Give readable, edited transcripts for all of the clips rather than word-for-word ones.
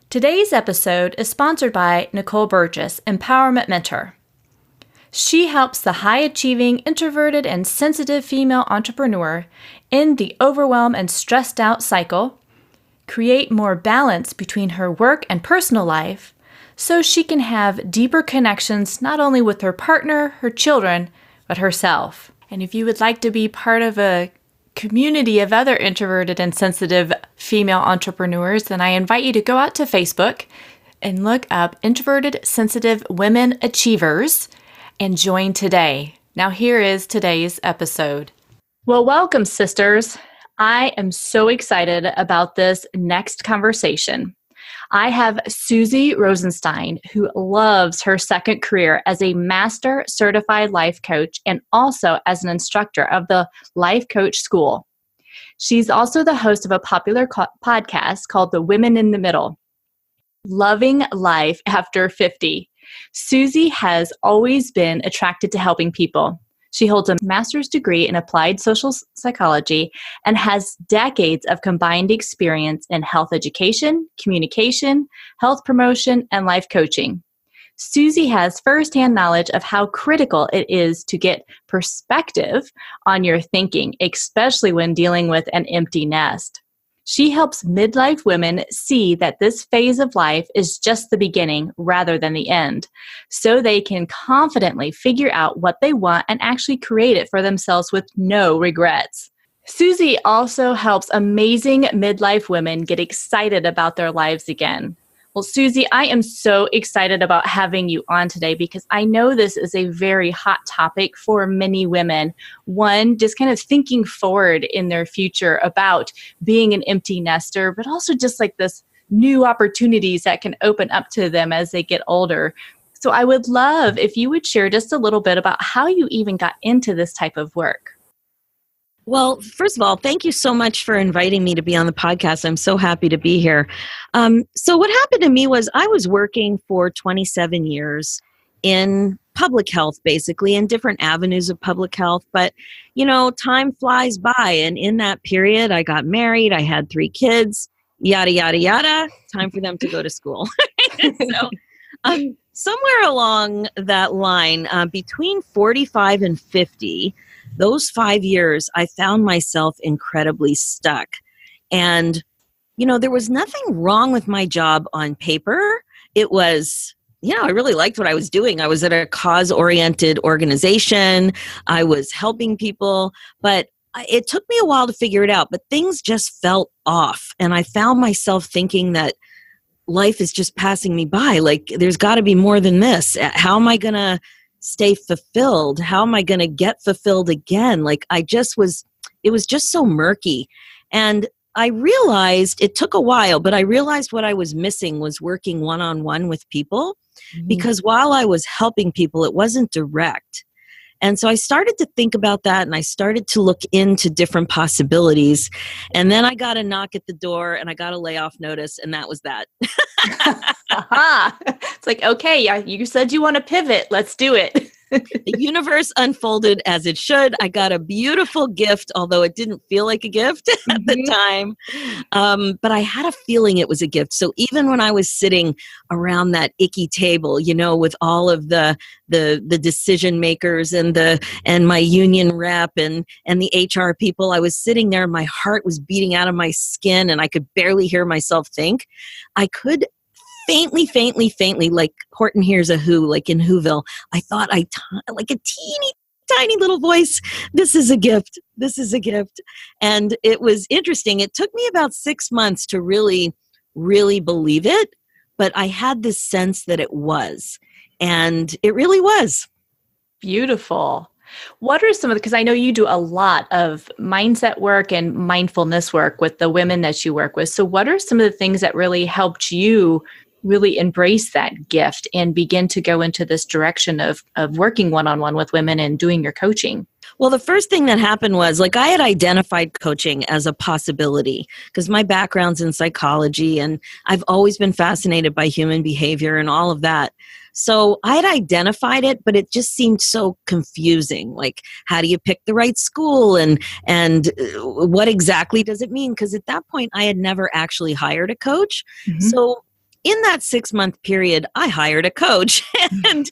Today's episode is sponsored by Nicole Burgess, Empowerment Mentor. She helps the high-achieving, introverted, and sensitive female entrepreneur end the overwhelm and stressed out cycle, create more balance between her work and personal life, so she can have deeper connections not only with her partner, her children, but herself. And if you would like to be part of a community of other introverted and sensitive female entrepreneurs, then I invite you to go out to Facebook and look up Introverted Sensitive Women Achievers and join today. Now here is today's episode. Well, welcome, sisters. I am so excited about this next conversation. I have Susie Rosenstein, who loves her second career as a master certified life coach and also as an instructor of the Life Coach School. She's also the host of a popular podcast called The Women in the Middle, Loving Life After 50. Susie has always been attracted to helping people. She holds a master's degree in applied social psychology and has decades of combined experience in health education, communication, health promotion, and life coaching. Susie has firsthand knowledge of how critical it is to get perspective on your thinking, especially when dealing with an empty nest. She helps midlife women see that this phase of life is just the beginning rather than the end, so they can confidently figure out what they want and actually create it for themselves with no regrets. Susie also helps amazing midlife women get excited about their lives again. Well, Susie, I am so excited about having you on today because I know this is a very hot topic for many women. One, just kind of thinking forward in their future about being an empty nester, but also just like this new opportunities that can open up to them as they get older. So I would love if you would share just a little bit about how you even got into this type of work. Well, first of all, thank you so much for inviting me to be on the podcast. I'm so happy to be here. So what happened to me was I was working for 27 years in public health, basically, in different avenues of public health. But, you know, time flies by. And in that period, I got married. I had 3 kids, yada, yada, yada. Time for them to go to school. So somewhere along that line, between 45 and 50, those 5 years, I found myself incredibly stuck. And, you know, there was nothing wrong with my job on paper. It was, you know, I really liked what I was doing. I was at a cause-oriented organization. I was helping people, but it took me a while to figure it out. But things just felt off. And I found myself thinking that life is just passing me by. Like, there's got to be more than this. How am I going to stay fulfilled? How am I going to get fulfilled again? Like it was just so murky. And I realized, it took a while, but I realized what I was missing was working one-on-one with people, because while I was helping people, it wasn't direct. And so I started to think about that, and I started to look into different possibilities. And then I got a knock at the door, and I got a layoff notice, and that was that. It's like, okay, you said you want to pivot. Let's do it. The universe unfolded as it should. I got a beautiful gift, although it didn't feel like a gift at the time. But I had a feeling it was a gift. So even when I was sitting around that icky table, you know, with all of the decision makers and my union rep and the HR people, I was sitting there and my heart was beating out of my skin and I could barely hear myself think. I could faintly, like Horton Hears a Who, like in Whoville, I thought like a teeny tiny little voice, this is a gift. This is a gift. And it was interesting. It took me about 6 months to really, really believe it, but I had this sense that it was, and it really was. Beautiful. What are some of the, because I know you do a lot of mindset work and mindfulness work with the women that you work with. So what are some of the things that really helped you really embrace that gift and begin to go into this direction of working one-on-one with women and doing your coaching? Well, the first thing that happened was, like, I had identified coaching as a possibility because my background's in psychology and I've always been fascinated by human behavior and all of that. So I had identified it, but it just seemed so confusing. Like, how do you pick the right school and what exactly does it mean? Because at that point, I had never actually hired a coach. Mm-hmm. So in that 6-month period, I hired a coach. And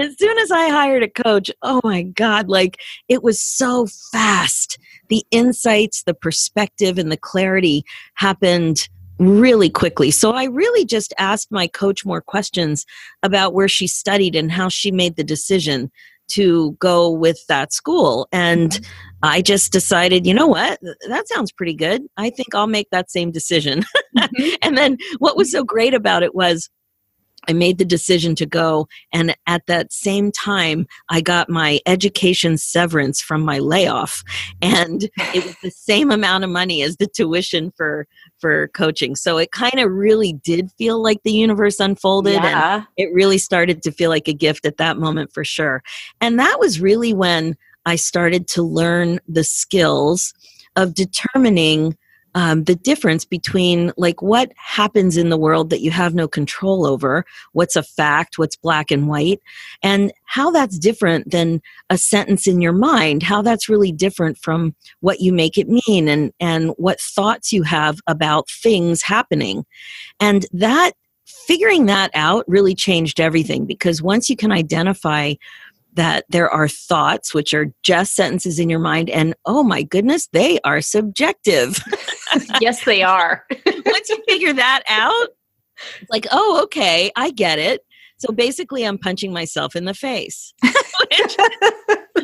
as soon as I hired a coach, oh my God, like it was so fast. The insights, the perspective, and the clarity happened really quickly. So I really just asked my coach more questions about where she studied and how she made the decision to go with that school. And I just decided, you know what, that sounds pretty good. I think I'll make that same decision. And then what was so great about it was I made the decision to go, and at that same time, I got my education severance from my layoff, and it was the same amount of money as the tuition for coaching. So it kind of really did feel like the universe unfolded, and it really started to feel like a gift at that moment for sure. And that was really when I started to learn the skills of determining the difference between like what happens in the world that you have no control over, what's a fact, what's black and white, and how that's different than a sentence in your mind, how that's really different from what you make it mean, and what thoughts you have about things happening. And that figuring that out really changed everything, because once you can identify that there are thoughts, which are just sentences in your mind, and oh my goodness, they are subjective. Yes, they are. Once you figure that out, it's like, oh, okay, I get it. So basically, I'm punching myself in the face,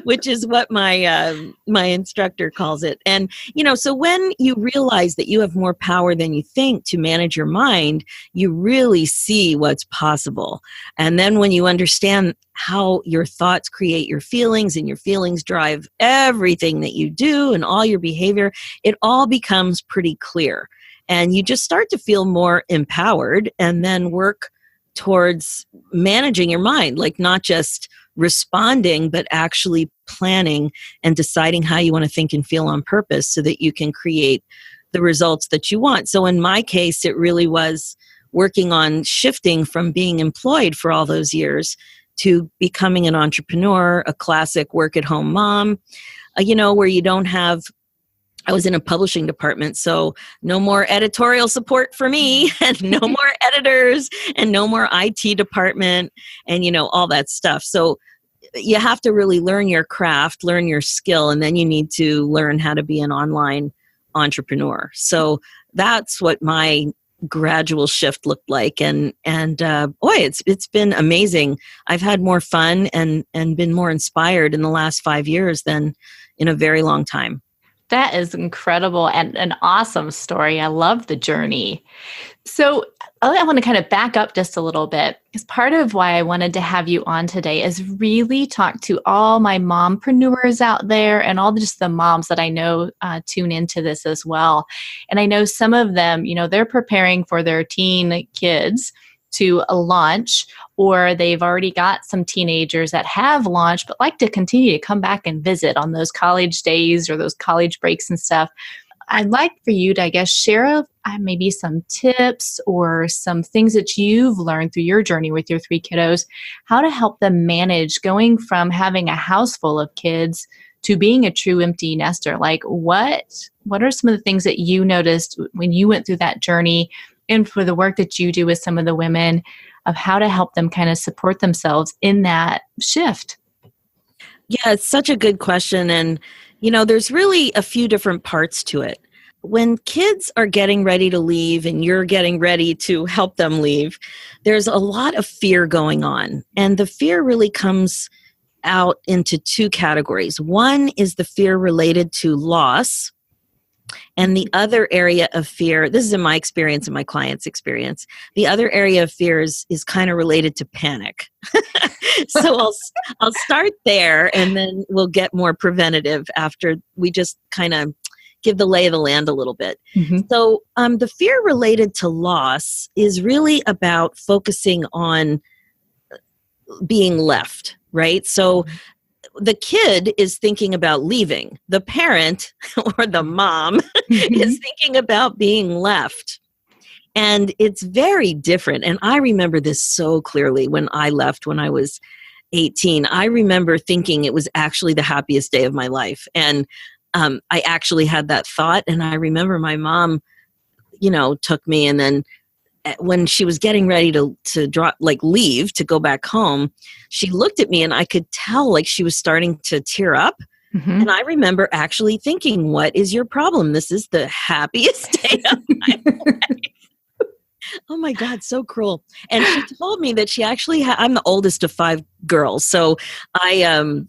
which is what my instructor calls it. And, so when you realize that you have more power than you think to manage your mind, you really see what's possible. And then when you understand how your thoughts create your feelings, and your feelings drive everything that you do and all your behavior, it all becomes pretty clear. And you just start to feel more empowered, and then work towards managing your mind, like not just responding, but actually planning and deciding how you want to think and feel on purpose so that you can create the results that you want. So in my case, it really was working on shifting from being employed for all those years to becoming an entrepreneur, a classic work-at-home mom, where you don't have, I was in a publishing department, so no more editorial support for me, and no more editors, and no more IT department, and all that stuff. So you have to really learn your craft, learn your skill, and then you need to learn how to be an online entrepreneur. So that's what my gradual shift looked like, and boy, it's been amazing. I've had more fun and been more inspired in the last 5 years than in a very long time. That is incredible and an awesome story. I love the journey. So I want to kind of back up just a little bit, because part of why I wanted to have you on today is really talk to all my mompreneurs out there, and all just the moms that I know tune into this as well. And I know some of them, they're preparing for their teen kids to launch, or they've already got some teenagers that have launched but like to continue to come back and visit on those college days or those college breaks and stuff. I'd like for you to, I guess, share maybe some tips or some things that you've learned through your journey with your 3 kiddos, how to help them manage going from having a house full of kids to being a true empty nester. Like what are some of the things that you noticed when you went through that journey, and for the work that you do with some of the women, of how to help them kind of support themselves in that shift? Yeah, it's such a good question. And, there's really a few different parts to it. When kids are getting ready to leave and you're getting ready to help them leave, there's a lot of fear going on. And the fear really comes out into 2 categories. One is the fear related to loss. And the other area of fear, this is in my experience and my client's experience, the other area of fear is kind of related to panic. So I'll start there, and then we'll get more preventative after we just kind of give the lay of the land a little bit. Mm-hmm. So the fear related to loss is really about focusing on being left, right? So the kid is thinking about leaving. The parent or the mom is thinking about being left. And it's very different. And I remember this so clearly when I left when I was 18. I remember thinking it was actually the happiest day of my life. And I actually had that thought. And I remember my mom, took me and then when she was getting ready to leave to go back home, she looked at me and I could tell like she was starting to tear up. Mm-hmm. And I remember actually thinking, what is your problem? This is the happiest day of my life. Oh my God, so cruel. And she told me that she actually I'm the oldest of 5 girls. So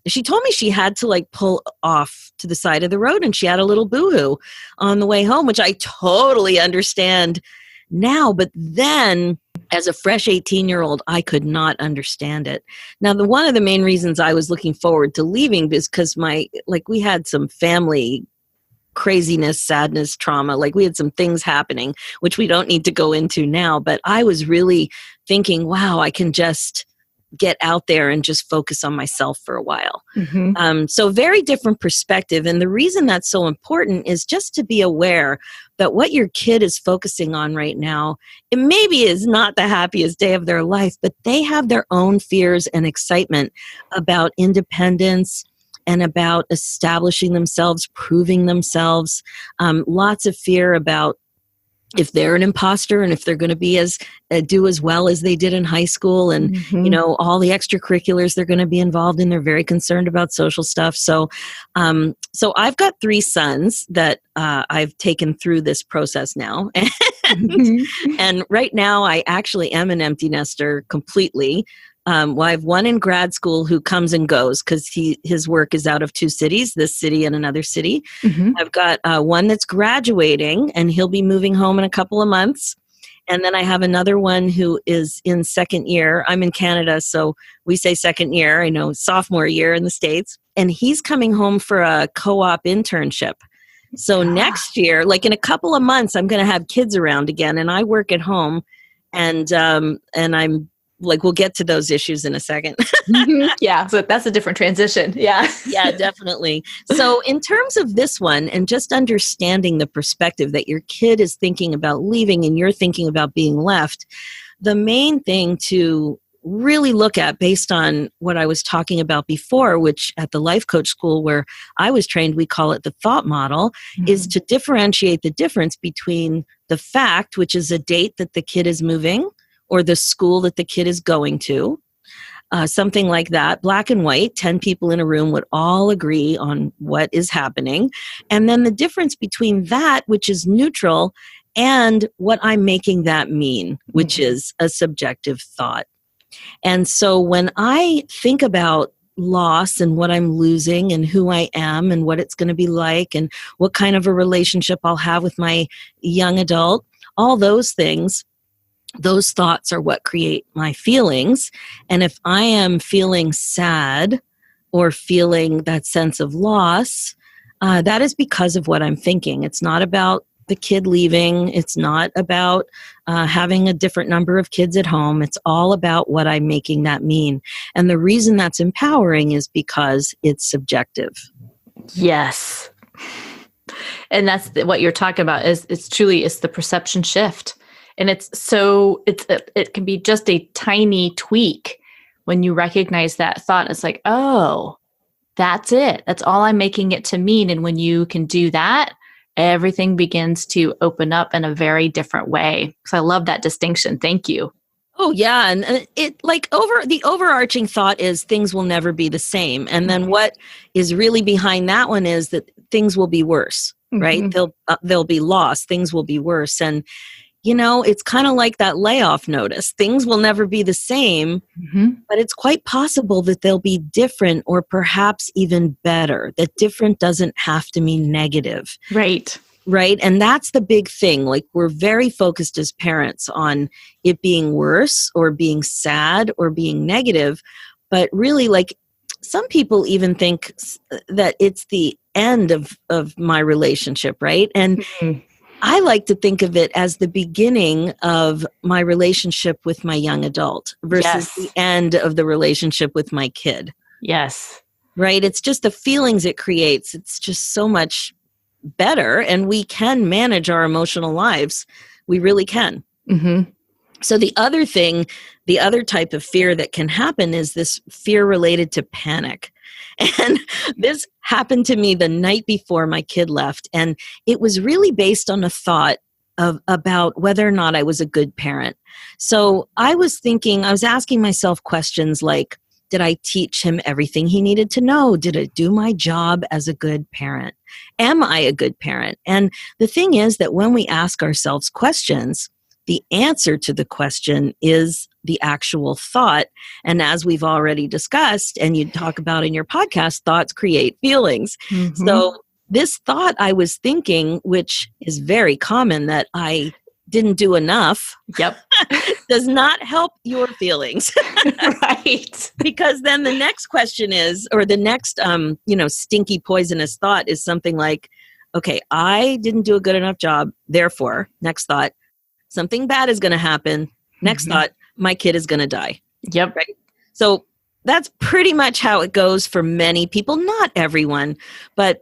she told me she had to like pull off to the side of the road and she had a little boohoo on the way home, which I totally understand now. But then as a fresh 18-year-old, I could not understand it. Now, one of the main reasons I was looking forward to leaving is because we had some family craziness, sadness, trauma. Like we had some things happening, which we don't need to go into now. But I was really thinking, wow, I can just get out there and just focus on myself for a while. Mm-hmm. So very different perspective. And the reason that's so important is just to be aware that what your kid is focusing on right now, it maybe is not the happiest day of their life, but they have their own fears and excitement about independence and about establishing themselves, proving themselves. Lots of fear about if they're an imposter and if they're going to be do as well as they did in high school, and Mm-hmm. all the extracurriculars they're going to be involved in. They're very concerned about social stuff. So I've got 3 sons that I've taken through this process now, and right now I actually am an empty nester completely. Well, I have one in grad school who comes and goes because his work is out of 2 cities, this city and another city. Mm-hmm. I've got one that's graduating and he'll be moving home in a couple of months. And then I have another one who is in second year. I'm in Canada, so we say second year. I know sophomore year in the States. And he's coming home for a co-op internship. So next year, like in a couple of months, I'm going to have kids around again. And I work at home. And I'm like, we'll get to those issues in a second. Yeah, so that's a different transition. Yeah. Yeah, definitely. So in terms of this one, and just understanding the perspective that your kid is thinking about leaving and you're thinking about being left, the main thing to really look at based on what I was talking about before, which at the life coach school where I was trained, we call it the thought model, is to differentiate the difference between the fact, which is a date that the kid is moving, or the school that the kid is going to, something like that, black and white, 10 people in a room would all agree on what is happening. And then the difference between that, which is neutral, and what I'm making that mean, which is a subjective thought. And so when I think about loss and what I'm losing and who I am and what it's going to be like and what kind of a relationship I'll have with my young adult, all those things, those thoughts are what create my feelings. And if I am feeling sad or feeling that sense of loss, that is because of what I'm thinking. It's not about the kid leaving. It's not about having a different number of kids at home. It's all about what I'm making that mean. And the reason that's empowering is because it's subjective. Yes. And that's what you're talking about is it's the perception shift. And it can be just a tiny tweak when you recognize that thought. It's like, oh, that's it. That's all I'm making it to mean. And when you can do that, everything begins to open up in a very different way. So I love that distinction. Thank you. Oh, yeah. And it the overarching thought is things will never be the same. And then what is really behind that one is that things will be worse, right? They'll be lost. Things will be worse. And it's kind of like that layoff notice. Things will never be the same, but it's quite possible that they'll be different or perhaps even better. That different doesn't have to mean negative. Right. Right. And that's the big thing. Like we're very focused as parents on it being worse or being sad or being negative. But really, like some people even think that it's the end of my relationship. Right. And I like to think of it as the beginning of my relationship with my young adult versus the end of the relationship with my kid. Yes. Right? It's just the feelings it creates. It's just so much better, and we can manage our emotional lives. We really can. So the other type of fear that can happen is this fear related to panic. And this happened to me the night before my kid left. And it was really based on a thought about whether or not I was a good parent. So I was asking myself questions like, did I teach him everything he needed to know? Did I do my job as a good parent? Am I a good parent? And the thing is that when we ask ourselves questions, the answer to the question is the actual thought. And as we've already discussed, and you talk about in your podcast, thoughts create feelings. Mm-hmm. So this thought I was thinking, which is very common, that I didn't do enough, Yep. does not help your feelings. Right. Because then the next question is, or the next, stinky poisonous thought is something like, okay, I didn't do a good enough job. Therefore, next thought, something bad is going to happen. Next thought, my kid is going to die. Yep. Right. So that's pretty much how it goes for many people, not everyone, but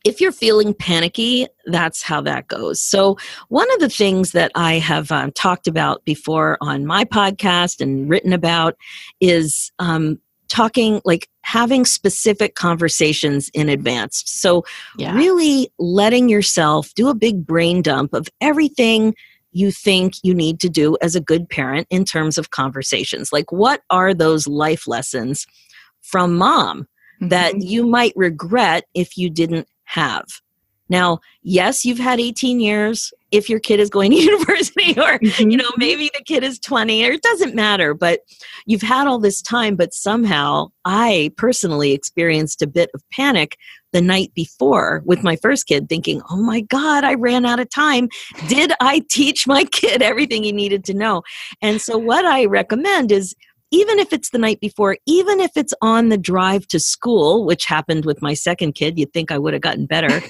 if you're feeling panicky, that's how that goes. So one of the things that I have talked about before on my podcast and written about is having specific conversations in advance. So really letting yourself do a big brain dump of everything you think you need to do as a good parent in terms of conversations. Like, what are those life lessons from mom that you might regret if you didn't have? Now, yes, you've had 18 years if your kid is going to university, or maybe the kid is 20, or it doesn't matter, but you've had all this time. But somehow I personally experienced a bit of panic the night before with my first kid, thinking, oh my God, I ran out of time. Did I teach my kid everything he needed to know? And so what I recommend is, even if it's the night before, even if it's on the drive to school, which happened with my second kid, you'd think I would have gotten better,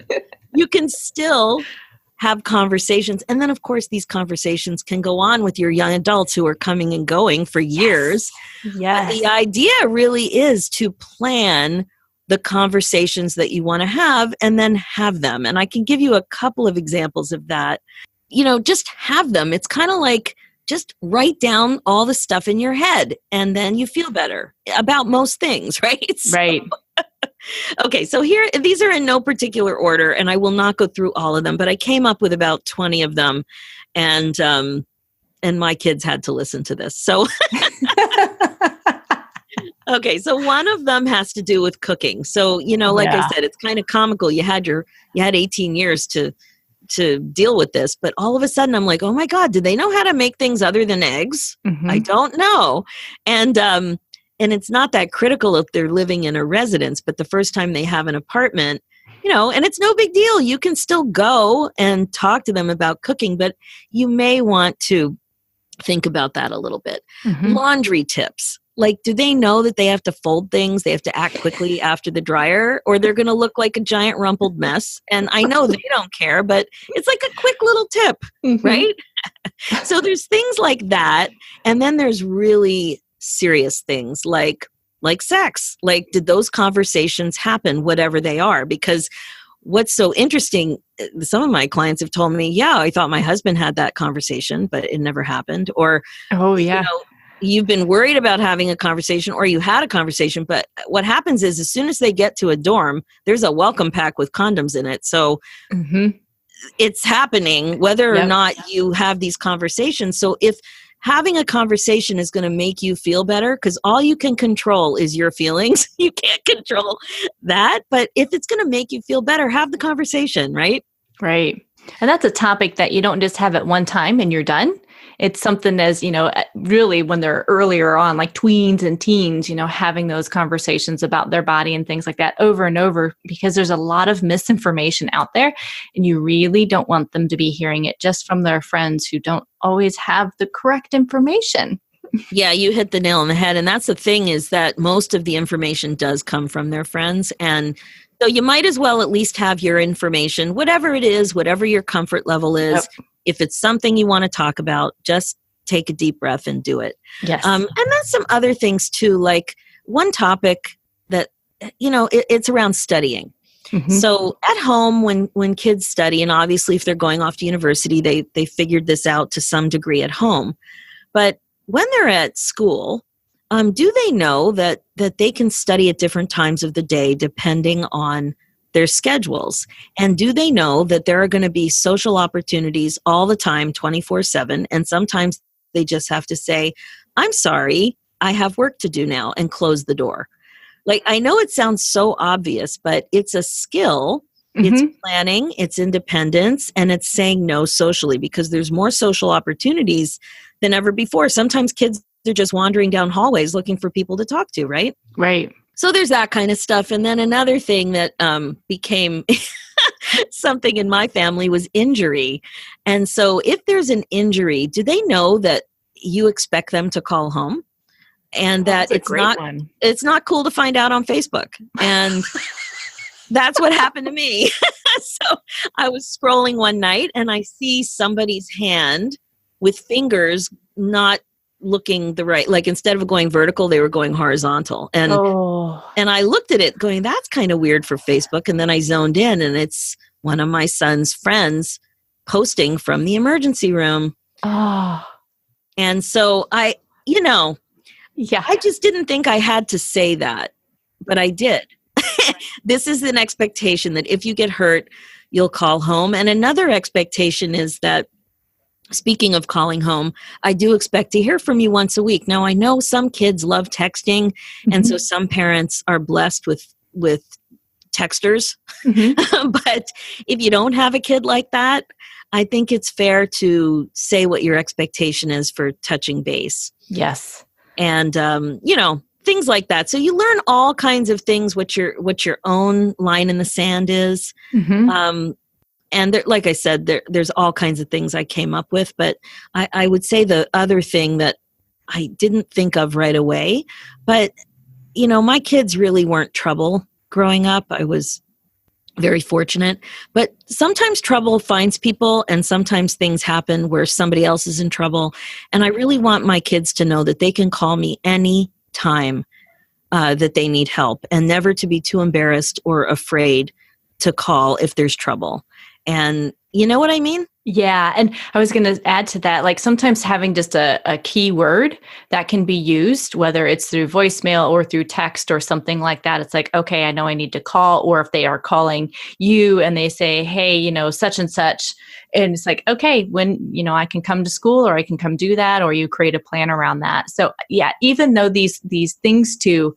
but you can still have conversations. And then, of course, these conversations can go on with your young adults who are coming and going for years. Yes. But the idea really is to plan the conversations that you want to have and then have them. And I can give you a couple of examples of that. Just have them. It's kind of like, just write down all the stuff in your head and then you feel better about most things, right? Right. Okay, so these are in no particular order, and I will not go through all of them, but I came up with about 20 of them, and my kids had to listen to this. So okay, so one of them has to do with cooking. So, I said, it's kind of comical. You had 18 years to deal with this, but all of a sudden I'm like, oh my God, do they know how to make things other than eggs? I don't know. And it's not that critical if they're living in a residence, but the first time they have an apartment, and it's no big deal. You can still go and talk to them about cooking, but you may want to think about that a little bit. Laundry tips. Like, do they know that they have to fold things? They have to act quickly after the dryer, or they're going to look like a giant rumpled mess. And I know they don't care, but it's like a quick little tip, right? So there's things like that. And then there's really serious things like sex. Like, did those conversations happen, whatever they are? Because what's so interesting, some of my clients have told me, yeah, I thought my husband had that conversation, but it never happened. Or, you've been worried about having a conversation, or you had a conversation, but what happens is as soon as they get to a dorm, there's a welcome pack with condoms in it. So it's happening whether or not you have these conversations. So if having a conversation is going to make you feel better, because all you can control is your feelings. You can't control that. But if it's going to make you feel better, have the conversation, right? Right. And that's a topic that you don't just have at one time and you're done. It's something as, really when they're earlier on, like tweens and teens, having those conversations about their body and things like that over and over, because there's a lot of misinformation out there and you really don't want them to be hearing it just from their friends who don't always have the correct information. Yeah, you hit the nail on the head. And that's the thing, is that most of the information does come from their friends. And so you might as well at least have your information, whatever it is, whatever your comfort level is. Yep. If it's something you want to talk about, just take a deep breath and do it. Yes. And then some other things too, like one topic that, it's around studying. So at home, when kids study, and obviously if they're going off to university, they figured this out to some degree at home. But when they're at school, do they know that they can study at different times of the day depending on their schedules? And do they know that there are going to be social opportunities all the time, 24/7? And sometimes they just have to say, I'm sorry, I have work to do now, and close the door. Like, I know it sounds so obvious, but it's a skill. It's planning, it's independence, and it's saying no socially, because there's more social opportunities than ever before. Sometimes kids are just wandering down hallways looking for people to talk to, right? Right. So there's that kind of stuff. And then another thing that became something in my family was injury. And so if there's an injury, do they know that you expect them to call home? And that it's not cool to find out on Facebook. And that's what happened to me. So I was scrolling one night and I see somebody's hand with fingers not looking the right, like instead of going vertical, they were going horizontal. And I looked at it going, that's kind of weird for Facebook. And then I zoned in, and it's one of my son's friends posting from the emergency room. And so I just didn't think I had to say that, but I did. This is an expectation that if you get hurt, you'll call home. And another expectation is that, speaking of calling home, I do expect to hear from you once a week. Now, I know some kids love texting, and so some parents are blessed with texters. But if you don't have a kid like that, I think it's fair to say what your expectation is for touching base. Yes. And, things like that. So you learn all kinds of things, what your own line in the sand is. And there, like I said, there's all kinds of things I came up with. But I would say the other thing that I didn't think of right away, but, my kids really weren't trouble growing up. I was very fortunate. But sometimes trouble finds people, and sometimes things happen where somebody else is in trouble. And I really want my kids to know that they can call me any time that they need help, and never to be too embarrassed or afraid to call if there's trouble. And you know what I mean? Yeah. And I was going to add to that, like sometimes having just a key word that can be used, whether it's through voicemail or through text or something like that. It's like, okay, I know I need to call. Or if they are calling you and they say, hey, such and such. And it's like, okay, when, I can come to school, or I can come do that, or you create a plan around that. So yeah, even though these things to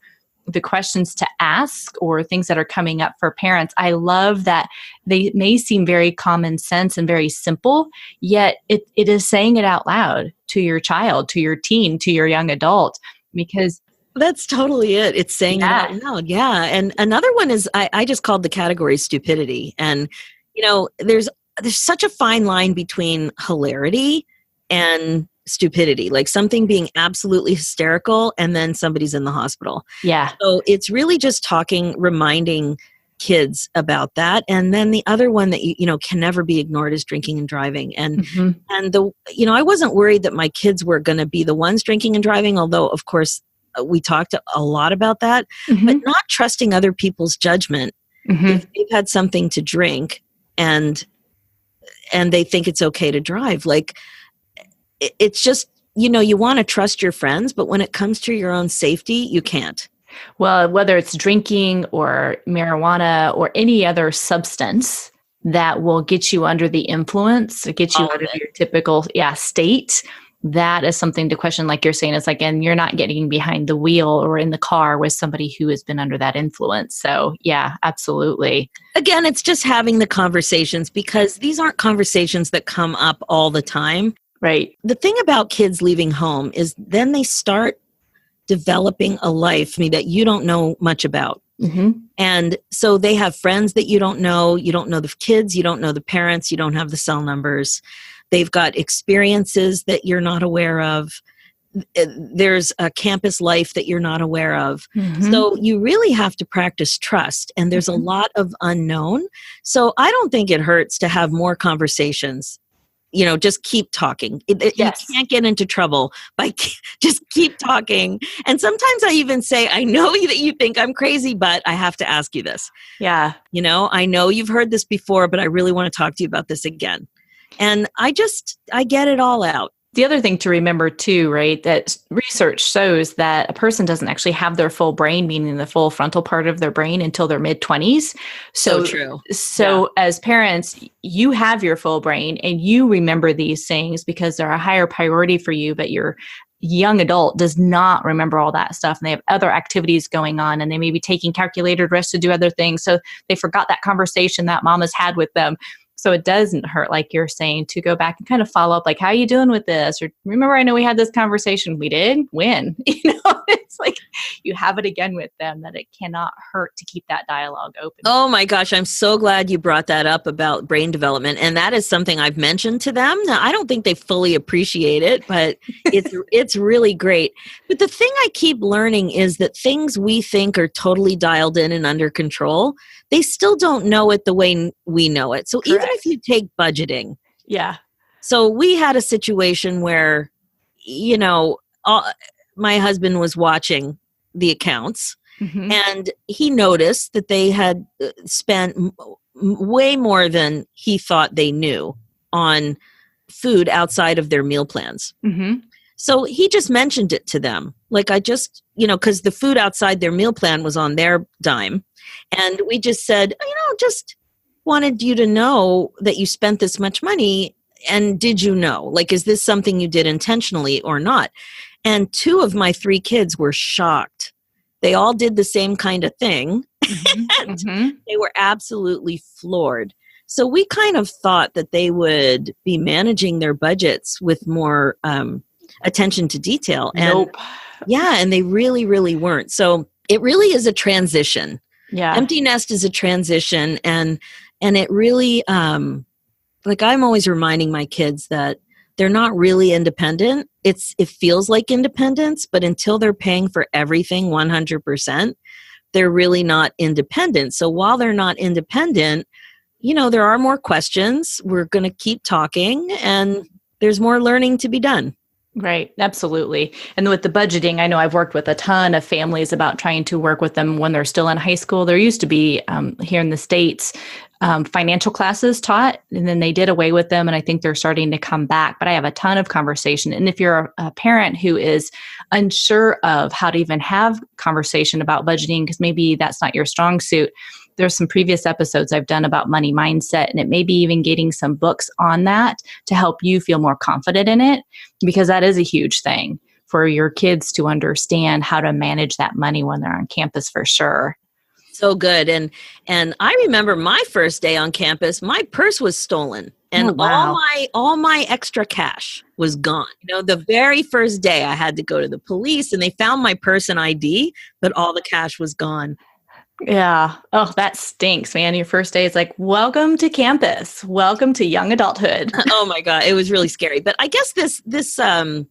the questions to ask or things that are coming up for parents, I love that they may seem very common sense and very simple, yet it is saying it out loud to your child, to your teen, to your young adult, because that's totally it. It's saying it out loud. Yeah. And another one is, I just called the category stupidity. And, there's such a fine line between hilarity and stupidity, like something being absolutely hysterical and then somebody's in the hospital. Yeah. So it's really just reminding kids about that. And then the other one that can never be ignored is drinking and driving. And I wasn't worried that my kids were going to be the ones drinking and driving, although of course we talked a lot about that, but not trusting other people's judgment if they've had something to drink and they think it's okay to drive. Like, it's just, you want to trust your friends, but when it comes to your own safety, you can't. Well, whether it's drinking or marijuana or any other substance that will get you under the influence, get you out of your typical state, that is something to question. Like you're saying, it's like, and you're not getting behind the wheel or in the car with somebody who has been under that influence. So yeah, absolutely. Again, it's just having the conversations, because these aren't conversations that come up all the time. Right. The thing about kids leaving home is then they start developing a life that you don't know much about. And so they have friends that you don't know the kids, you don't know the parents, you don't have the cell numbers. They've got experiences that you're not aware of. There's a campus life that you're not aware of. So you really have to practice trust, and there's a lot of unknown. So I don't think it hurts to have more conversations. Just keep talking. You can't get into trouble by just keep talking. And sometimes I even say, I know that you think I'm crazy, but I have to ask you this. Yeah. I know you've heard this before, but I really want to talk to you about this again. And I get it all out. The other thing to remember too, right, that research shows that a person doesn't actually have their full brain, meaning the full frontal part of their brain, until their mid-20s. So true. So as parents, you have your full brain and you remember these things because they're a higher priority for you, but your young adult does not remember all that stuff, and they have other activities going on, and they may be taking calculated risks to do other things. So they forgot that conversation that mom has had with them. So it doesn't hurt, like you're saying, to go back and kind of follow up, like, how are you doing with this? Or remember, I know we had this conversation. We did? When? It's like you have it again with them, that it cannot hurt to keep that dialogue open. Oh my gosh, I'm so glad you brought that up about brain development. And that is something I've mentioned to them. Now, I don't think they fully appreciate it, but it's really great. But the thing I keep learning is that things we think are totally dialed in and under control, they still don't know it the way we know it. So Correct. Even if you take budgeting. Yeah. So we had a situation where, my husband was watching the accounts, and he noticed that they had spent way more than he thought they knew on food outside of their meal plans. So he just mentioned it to them. Like, I just, because the food outside their meal plan was on their dime. And we just said, just wanted you to know that you spent this much money. And did you know? Like, is this something you did intentionally or not? And 2 of my 3 kids were shocked. They all did the same kind of thing. And they were absolutely floored. So we kind of thought that they would be managing their budgets with more attention to detail. And and they really, really weren't. So it really is a transition. Yeah. Empty nest is a transition. And it really, like, I'm always reminding my kids that they're not really independent. It feels like independence, but until they're paying for everything 100%, they're really not independent. So while they're not independent, there are more questions. We're going to keep talking, and there's more learning to be done. Right. Absolutely. And with the budgeting, I know I've worked with a ton of families about trying to work with them when they're still in high school. There used to be here in the States, financial classes taught, and then they did away with them. And I think they're starting to come back, but I have a ton of conversation. And if you're a parent who is unsure of how to even have conversation about budgeting, because maybe that's not your strong suit, there's some previous episodes I've done about money mindset, and it may be even getting some books on that to help you feel more confident in it, because that is a huge thing for your kids to understand how to manage that money when they're on campus, for sure. So good. And I remember my first day on campus, my purse was stolen, and all my extra cash was gone. The very first day I had to go to the police, and they found my purse and ID, but all the cash was gone. Yeah. Oh, that stinks, man. Your first day is like, welcome to campus. Welcome to young adulthood. Oh my God. It was really scary. But I guess this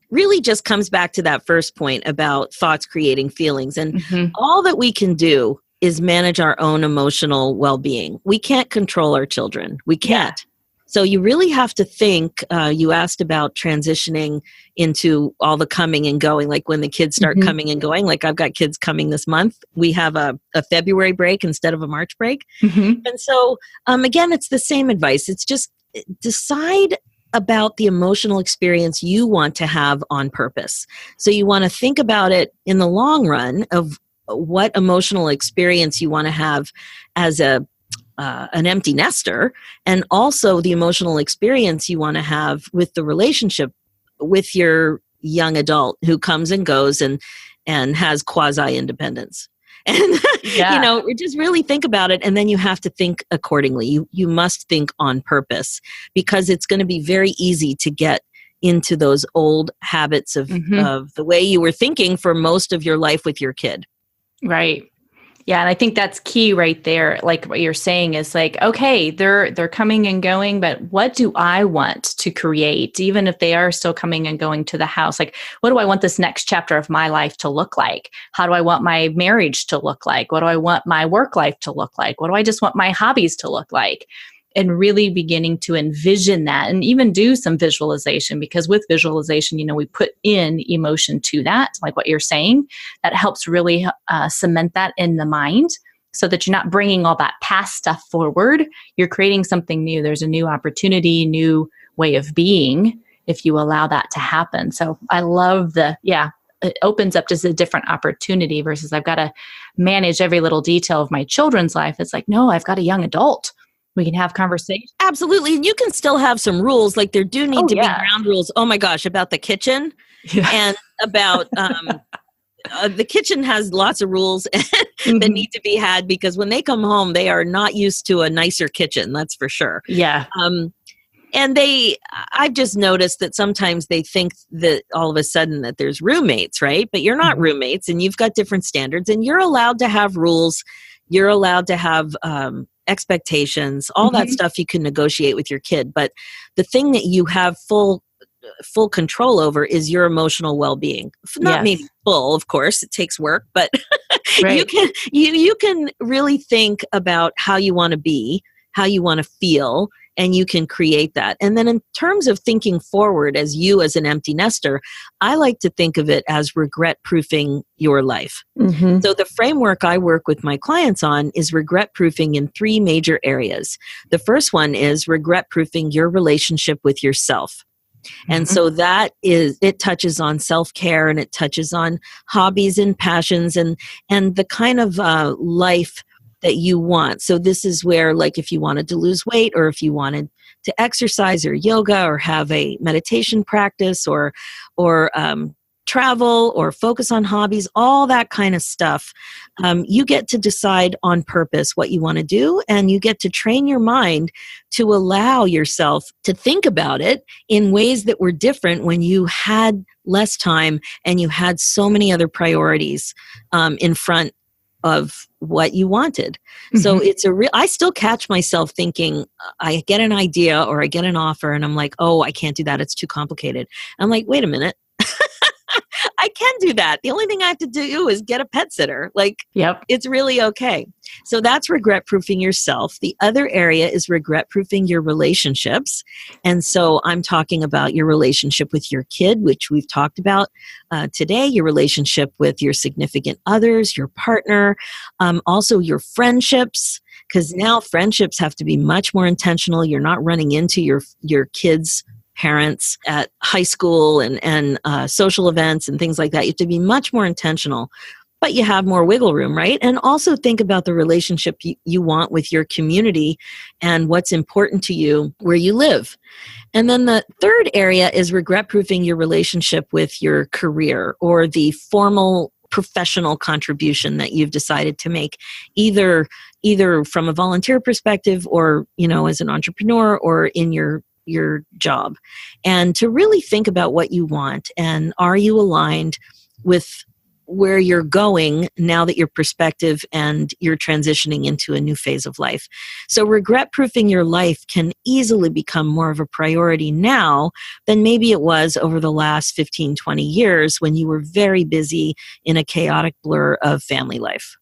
really just comes back to that first point about thoughts creating feelings. And all that we can do is manage our own emotional well-being. We can't control our children. We can't. Yeah. So you really have to think, you asked about transitioning into all the coming and going, like when the kids start coming and going, like I've got kids coming this month. We have a February break instead of a March break. And so, again, it's the same advice. It's just decide about the emotional experience you want to have on purpose. So you want to think about it in the long run of what emotional experience you want to have as an empty nester, and also the emotional experience you want to have with the relationship with your young adult who comes and goes and has quasi-independence. And, just really think about it. And then you have to think accordingly. You must think on purpose, because it's going to be very easy to get into those old habits of the way you were thinking for most of your life with your kid. Right. Yeah. And I think that's key right there. Like what you're saying is like, okay, they're coming and going, but what do I want to create? Even if they are still coming and going to the house, like, what do I want this next chapter of my life to look like? How do I want my marriage to look like? What do I want my work life to look like? What do I just want my hobbies to look like? And really beginning to envision that, and even do some visualization, because with visualization, we put in emotion to that, like what you're saying, that helps really cement that in the mind, so that you're not bringing all that past stuff forward. You're creating something new. There's a new opportunity, new way of being. if you allow that to happen. So I love it opens up just a different opportunity versus I've got to manage every little detail of my children's life. It's like, no, I've got a young adult. We can have conversations. Absolutely. And you can still have some rules. Like there do need to be ground rules. Oh my gosh, about the kitchen and about the kitchen has lots of rules that need to be had because when they come home, they are not used to a nicer kitchen. That's for sure. Yeah. And I've just noticed that sometimes they think that all of a sudden that there's roommates, right? But you're not roommates and you've got different standards and you're allowed to have rules. You're allowed to have expectations, all that stuff you can negotiate with your kid. But the thing that you have full control over is your emotional well-being. Not maybe full, of course, it takes work, but right. you can really think about how you want to be, how you want to feel, and you can create that. And then in terms of thinking forward as an empty nester, I like to think of it as regret-proofing your life. So the framework I work with my clients on is regret-proofing in 3 major areas. The first one is regret-proofing your relationship with yourself. And so it touches on self-care and it touches on hobbies and passions and the kind of life that you want. So this is where, like, if you wanted to lose weight or if you wanted to exercise or yoga or have a meditation practice or travel or focus on hobbies, all that kind of stuff, you get to decide on purpose what you want to do, and you get to train your mind to allow yourself to think about it in ways that were different when you had less time and you had so many other priorities in front of what you wanted. So it's I still catch myself thinking, I get an idea or I get an offer and I'm like, oh, I can't do that. It's too complicated. I'm like, wait a minute. I can do that. The only thing I have to do is get a pet sitter. It's really okay. So that's regret-proofing yourself. The other area is regret-proofing your relationships. And so I'm talking about your relationship with your kid, which we've talked about today, your relationship with your significant others, your partner, also your friendships, because now friendships have to be much more intentional. You're not running into your kids' parents at high school and social events and things like that. You have to be much more intentional, but you have more wiggle room, right? And also think about the relationship you want with your community and what's important to you where you live. And then the third area is regret-proofing your relationship with your career or the formal professional contribution that you've decided to make, either from a volunteer perspective or, as an entrepreneur or in your job, and to really think about what you want and are you aligned with where you're going now that your perspective and you're transitioning into a new phase of life. So regret-proofing your life can easily become more of a priority now than maybe it was over the last 15, 20 years when you were very busy in a chaotic blur of family life.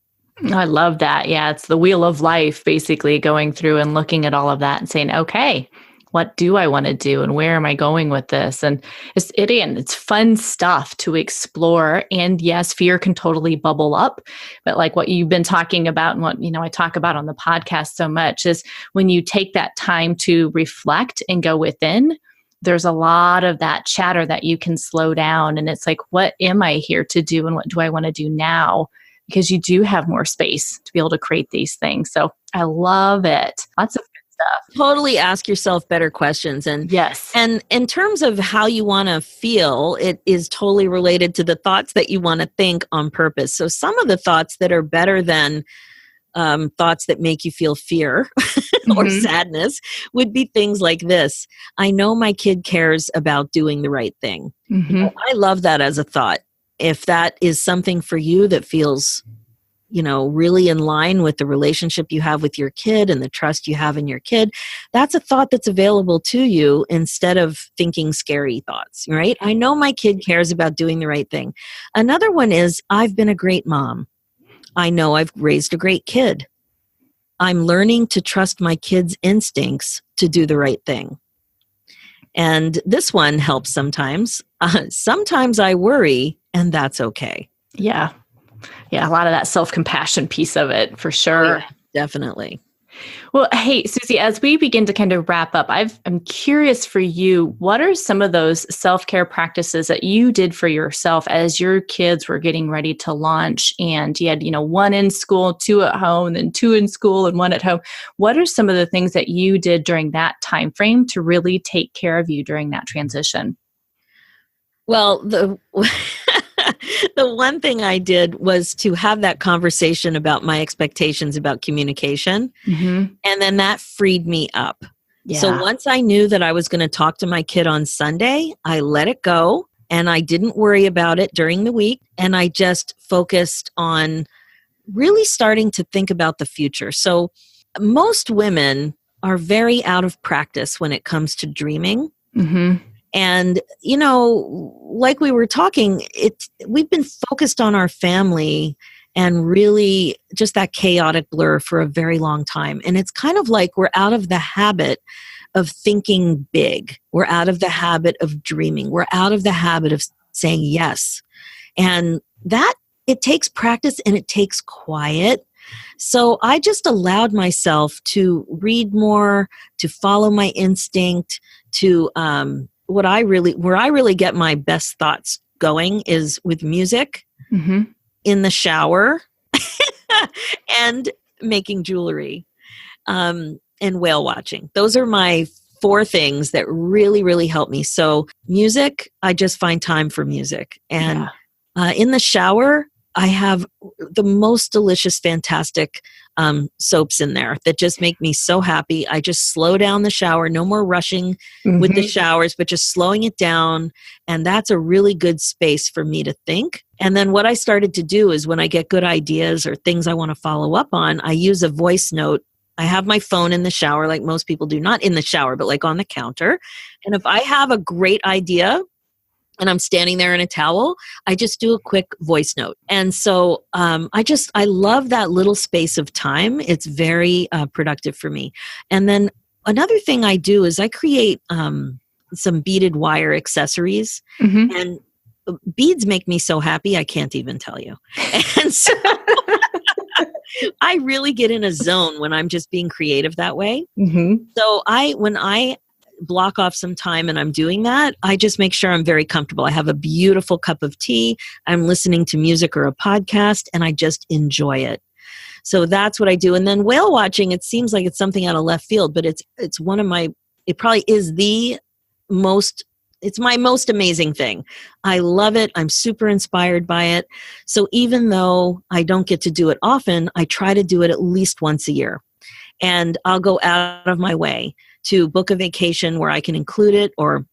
I love that. Yeah, it's the wheel of life, basically going through and looking at all of that and saying, okay, what do I want to do and where am I going with this? And it's fun stuff to explore. And yes, fear can totally bubble up. But like what you've been talking about and what, I talk about on the podcast so much is when you take that time to reflect and go within, there's a lot of that chatter that you can slow down. And it's like, what am I here to do? And what do I want to do now? Because you do have more space to be able to create these things. So I love it. Lots of stuff. Totally ask yourself better questions. And yes. And in terms of how you want to feel, it is totally related to the thoughts that you want to think on purpose. So some of the thoughts that are better than thoughts that make you feel fear or sadness would be things like this. I know my kid cares about doing the right thing. I love that as a thought. If that is something for you that feels really in line with the relationship you have with your kid and the trust you have in your kid, that's a thought that's available to you instead of thinking scary thoughts, right? I know my kid cares about doing the right thing. Another one is, I've been a great mom. I know I've raised a great kid. I'm learning to trust my kid's instincts to do the right thing. And this one helps sometimes. Sometimes I worry, and that's okay. Yeah. Yeah, a lot of that self-compassion piece of it, for sure. Yeah, definitely. Well, hey, Susie, as we begin to kind of wrap up, I'm curious for you, what are some of those self-care practices that you did for yourself as your kids were getting ready to launch and you had, one in school, two at home, then two in school and one at home? What are some of the things that you did during that time frame to really take care of you during that transition? Well, the the one thing I did was to have that conversation about my expectations about communication. Mm-hmm. And then that freed me up. So Yeah. once I knew that I was going to talk to my kid on Sunday, I let it go and I didn't worry about it during the week. And I just focused on really starting to think about the future. So most women are very out of practice when it comes to dreaming. Mm-hmm. And, like we were talking, we've been focused on our family and really just that chaotic blur for a very long time. And it's kind of like we're out of the habit of thinking big. We're out of the habit of dreaming. We're out of the habit of saying yes. And that, it takes practice and it takes quiet. So I just allowed myself to read more, to follow my instinct, to where I really get my best thoughts going is with music, Mm-hmm. in the shower, and making jewelry, and whale watching. Those are my 4 things that really, really help me. So music, I just find time for music. And in the shower, I have the most delicious, fantastic soaps in there that just make me so happy. I just slow down the shower, no more rushing with the showers, but just slowing it down. And that's a really good space for me to think. And then what I started to do is when I get good ideas or things I want to follow up on, I use a voice note. I have my phone in the shower like most people do, not in the shower, but like on the counter. And if I have a great idea, and I'm standing there in a towel, I just do a quick voice note. And so I love that little space of time. It's very productive for me. And then another thing I do is I create some beaded wire accessories. Mm-hmm. And beads make me so happy, I can't even tell you. And so I really get in a zone when I'm just being creative that way. Mm-hmm. So when I block off some time and I'm doing that, I just make sure I'm very comfortable. I have a beautiful cup of tea. I'm listening to music or a podcast and I just enjoy it. So that's what I do. And then whale watching, it seems like it's something out of left field, but it's one of my, it probably is it's my most amazing thing. I love it. I'm super inspired by it. So even though I don't get to do it often, I try to do it at least once a year. And I'll go out of my way to book a vacation where I can include it or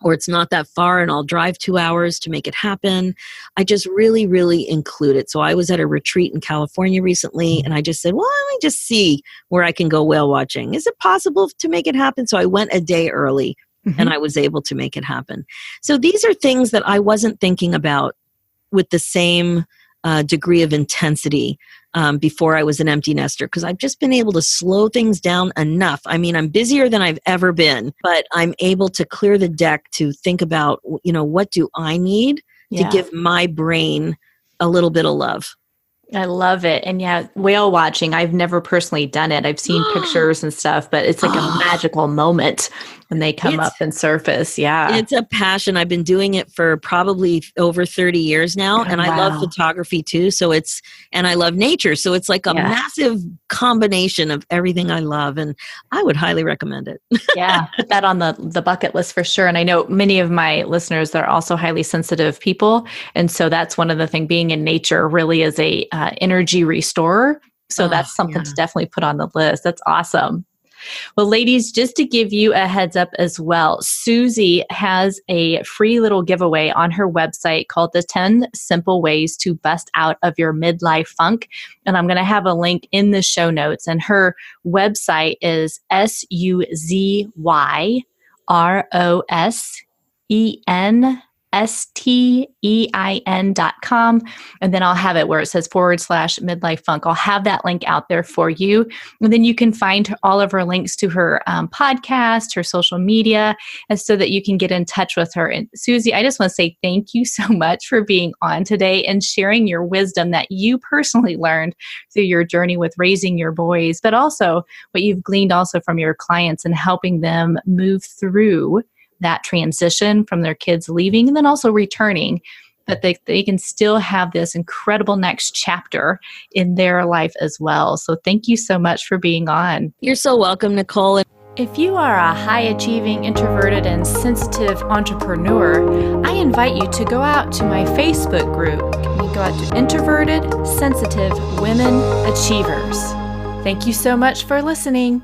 it's not that far and I'll drive 2 hours to make it happen. I just really, really include it. So I was at a retreat in California recently and I just said, well, let me just see where I can go whale watching. Is it possible to make it happen? So I went a day early and I was able to make it happen. So these are things that I wasn't thinking about with the same degree of intensity before I was an empty nester, because I've just been able to slow things down enough. I mean, I'm busier than I've ever been, but I'm able to clear the deck to think about, what do I need to give my brain a little bit of love. I love it. And whale watching, I've never personally done it. I've seen pictures and stuff, but it's like a magical moment when they come up and surface. Yeah. It's a passion. I've been doing it for probably over 30 years now. And I love photography too. And I love nature. So it's like a massive combination of everything I love. And I would highly recommend it. Put that on the bucket list for sure. And I know many of my listeners, they're also highly sensitive people. And so that's one of the things, being in nature really is a energy restorer. So that's something to definitely put on the list. That's awesome. Well, ladies, just to give you a heads up as well, Susie has a free little giveaway on her website called the 10 Simple Ways to Bust Out of Your Midlife Funk. And I'm going to have a link in the show notes. And her website is SUZYROSEN STEIN.com. And then I'll have it where it says /midlife funk. I'll have that link out there for you. And then you can find all of her links to her podcast, her social media, and so that you can get in touch with her. And Susie, I just want to say thank you so much for being on today and sharing your wisdom that you personally learned through your journey with raising your boys, but also what you've gleaned also from your clients and helping them move through that transition from their kids leaving and then also returning, but they can still have this incredible next chapter in their life as well. So thank you so much for being on. You're so welcome, Nicole. If you are a high-achieving, introverted, and sensitive entrepreneur, I invite you to go out to my Facebook group. You go out to Introverted, Sensitive Women Achievers. Thank you so much for listening.